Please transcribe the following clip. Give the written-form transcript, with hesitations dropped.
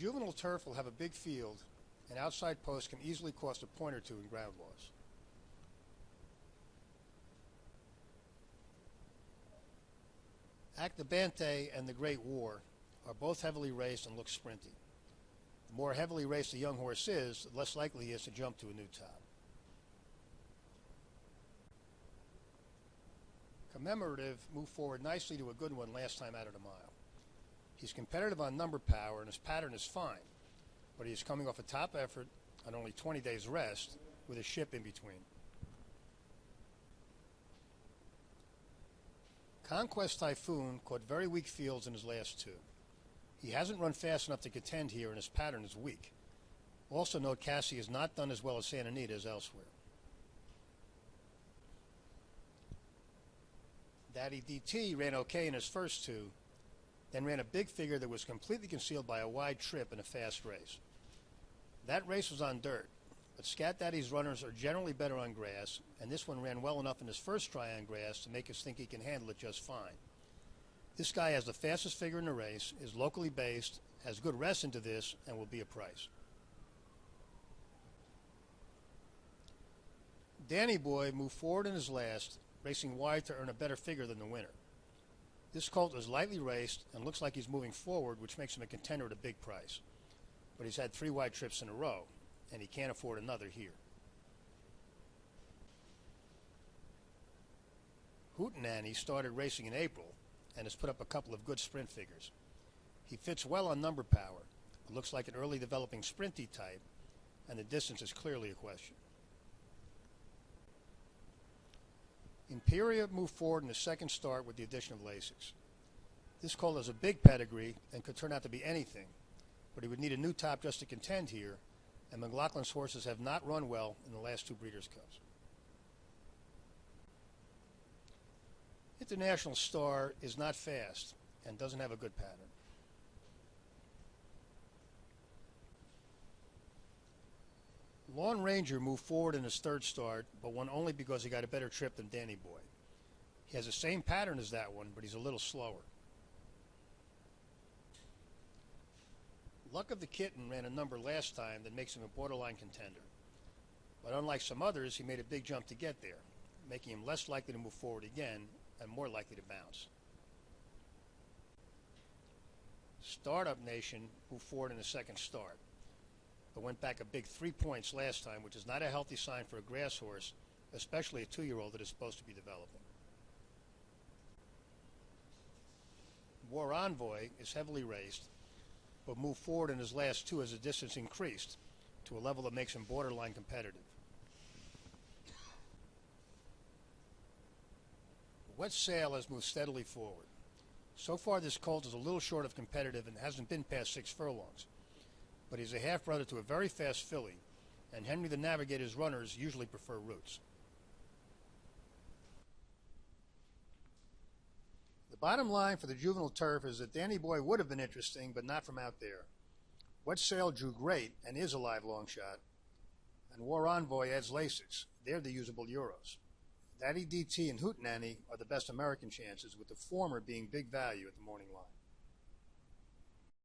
Juvenile turf will have a big field, and outside posts can easily cost a point or two in ground loss. Actabante and the Great War are both heavily raced and look sprinty. The more heavily raced a young horse is, the less likely he is to jump to a new top. Commemorative moved forward nicely to a good one last time out of the mile. He's competitive on number power and his pattern is fine, but he is coming off a top effort on only 20 days rest with a ship in between. Conquest Typhoon caught very weak fields in his last two. He hasn't run fast enough to contend here and his pattern is weak. Also note Cassie has not done as well as Santa Anita as elsewhere. Daddy DT ran okay in his first two, then ran a big figure that was completely concealed by a wide trip in a fast race. That race was on dirt, but Scat Daddy's runners are generally better on grass, and this one ran well enough in his first try on grass to make us think he can handle it just fine. This guy has the fastest figure in the race, is locally based, has good rest into this, and will be a price. Danny Boy moved forward in his last, racing wide to earn a better figure than the winner. This colt is lightly raced and looks like he's moving forward, which makes him a contender at a big price. But he's had 3 wide trips in a row, and he can't afford another here. Hootenanny started racing in April and has put up a couple of good sprint figures. He fits well on number power, but looks like an early developing sprinty type, and the distance is clearly a question. Imperia moved forward in the second start with the addition of Lasix. This colt has a big pedigree and could turn out to be anything, but he would need a new top just to contend here, and McLaughlin's horses have not run well in the last 2 Breeders' Cups. International Star is not fast and doesn't have a good pattern. Lawn Ranger moved forward in his third start, but won only because he got a better trip than Danny Boy. He has the same pattern as that one, but he's a little slower. Luck of the Kitten ran a number last time that makes him a borderline contender. But unlike some others, he made a big jump to get there, making him less likely to move forward again and more likely to bounce. Startup Nation moved forward in the second start, but went back a big 3 points last time, which is not a healthy sign for a grass horse, especially a 2-year-old that is supposed to be developing. War Envoy is heavily raced, but moved forward in his last 2 as the distance increased to a level that makes him borderline competitive. Wet Sail has moved steadily forward. So far this colt is a little short of competitive and hasn't been past 6 furlongs, but he's a half-brother to a very fast filly, and Henry the Navigator's runners usually prefer roots. The bottom line for the juvenile turf is that Danny Boy would have been interesting, but not from out there. Wet Sail drew great and is a live long shot, and War Envoy adds Lasix. They're the usable Euros. Daddy DT and Hootenanny are the best American chances, with the former being big value at the morning line.